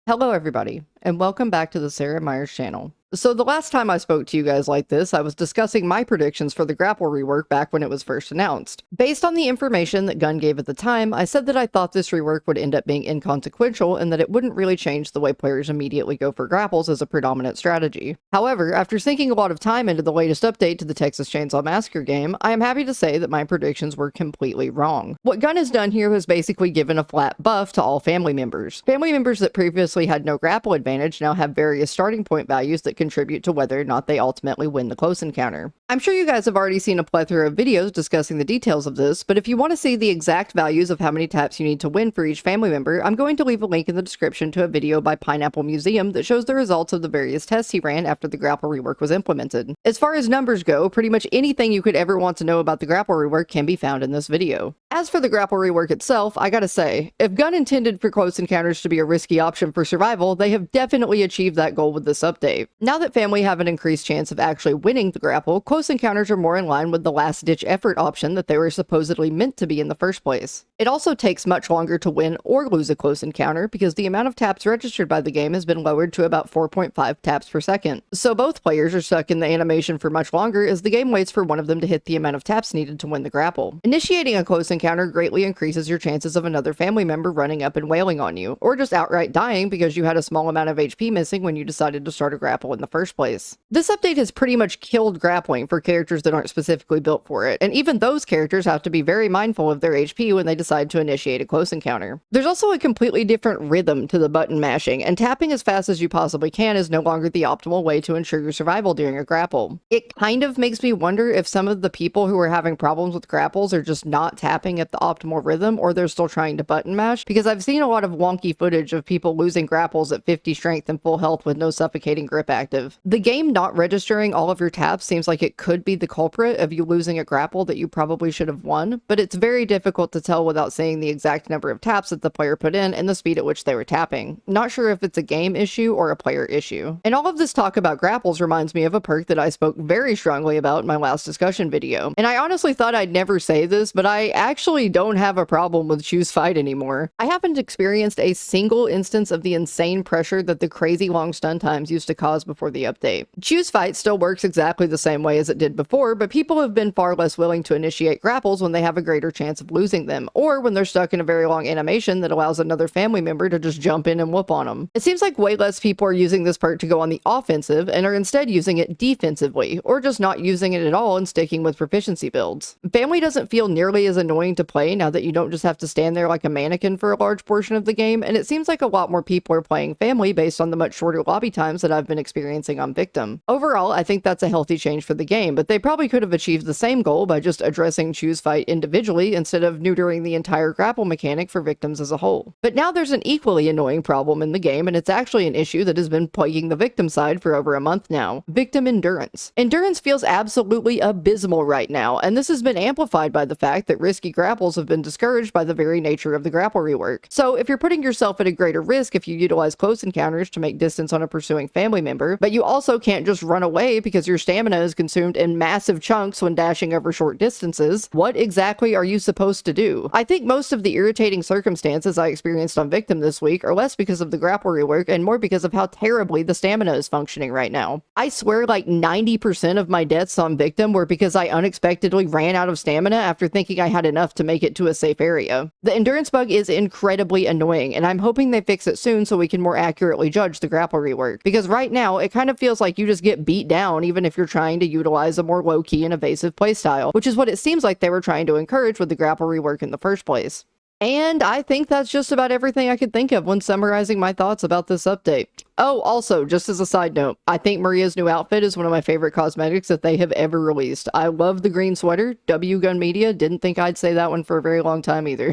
Hello everybody, and welcome back to the Sarah Myers channel. So the last time I spoke to you guys like this, I was discussing my predictions for the Grapple rework back when it was first announced. Based on the information that Gunn gave at the time, I said that I thought this rework would end up being inconsequential and that it wouldn't really change the way players immediately go for grapples as a predominant strategy. However, after sinking a lot of time into the latest update to the Texas Chainsaw Massacre game, I am happy to say that my predictions were completely wrong. What Gunn has done here was basically given a flat buff to all family members. Family members that previously had no grapple advantage now have various starting point values that contribute to whether or not they ultimately win the close encounter. I'm sure you guys have already seen a plethora of videos discussing the details of this, but if you want to see the exact values of how many taps you need to win for each family member, I'm going to leave a link in the description to a video by PineappleMuseum that shows the results of the various tests he ran after the Grapple rework was implemented. As far as numbers go, pretty much anything you could ever want to know about the Grapple rework can be found in this video. As for the Grapple rework itself, I gotta say, if Gunn intended for close encounters to be a risky option for survival, they have definitely achieved that goal with this update. Now that family have an increased chance of actually winning the grapple, close encounters are more in line with the last-ditch effort option that they were supposedly meant to be in the first place. It also takes much longer to win or lose a close encounter because the amount of taps registered by the game has been lowered to about 4.5 taps per second. So both players are stuck in the animation for much longer as the game waits for one of them to hit the amount of taps needed to win the grapple. Initiating a close encounter greatly increases your chances of another family member running up and wailing on you, or just outright dying because you had a small amount of HP missing when you decided to start a grapple in the first place. This update has pretty much killed grappling for characters that aren't specifically built for it, and even those characters have to be very mindful of their HP when they decide to initiate a close encounter. There's also a completely different rhythm to the button mashing, and tapping as fast as you possibly can is no longer the optimal way to ensure your survival during a grapple. It kind of makes me wonder if some of the people who are having problems with grapples are just not tapping at the optimal rhythm, or they're still trying to button mash, because I've seen a lot of wonky footage of people losing grapples at 50 strength and full health with no suffocating grip active. The game not registering all of your taps seems like it could be the culprit of you losing a grapple that you probably should have won, but it's very difficult to tell without seeing the exact number of taps that the player put in and the speed at which they were tapping. Not sure if it's a game issue or a player issue. And all of this talk about grapples reminds me of a perk that I spoke very strongly about in my last discussion video. And I honestly thought I'd never say this, but I actually don't have a problem with Choose Fight anymore. I haven't experienced a single instance of the insane pressure that the crazy long stun times used to cause before the update. Choose Fight still works exactly the same way as it did before, but people have been far less willing to initiate grapples when they have a greater chance of losing them, or when they're stuck in a very long animation that allows another family member to just jump in and whoop on them. It seems like way less people are using this perk to go on the offensive and are instead using it defensively, or just not using it at all and sticking with proficiency builds. Family doesn't feel nearly as annoying to play now that you don't just have to stand there like a mannequin for a large portion of the game, and it seems like a lot more people are playing Family based on the much shorter lobby times that I've been experiencing on Victim. Overall, I think that's a healthy change for the game, but they probably could have achieved the same goal by just addressing Choose Fight individually instead of neutering the entire grapple mechanic for victims as a whole. But now there's an equally annoying problem in the game, and it's actually an issue that has been plaguing the victim side for over a month now: victim endurance. Endurance feels absolutely abysmal right now, and this has been amplified by the fact that risky grapples have been discouraged by the very nature of the Grapple rework. So if you're putting yourself at a greater risk if you utilize close encounters to make distance on a pursuing family member, but you also can't just run away because your stamina is consumed in massive chunks when dashing over short distances, what exactly are you supposed to do? I think most of the irritating circumstances I experienced on Victim this week are less because of the Grapple rework and more because of how terribly the stamina is functioning right now. I swear like 90% of my deaths on Victim were because I unexpectedly ran out of stamina after thinking I had enough to make it to a safe area. The endurance bug is incredibly annoying, and I'm hoping they fix it soon so we can more accurately judge the Grapple rework, because right now it kind of feels like you just get beat down even if you're trying to utilize a more low-key and evasive playstyle, which is what it seems like they were trying to encourage with the Grapple rework in the first place. And I think that's just about everything I could think of when summarizing my thoughts about this update. Oh, also, just as a side note, I think Maria's new outfit is one of my favorite cosmetics that they have ever released. I love the green sweater. W Gun Media, didn't think I'd say that one for a very long time either.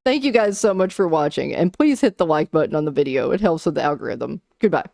Thank you guys so much for watching, and please hit the like button on the video. It helps with the algorithm. Goodbye.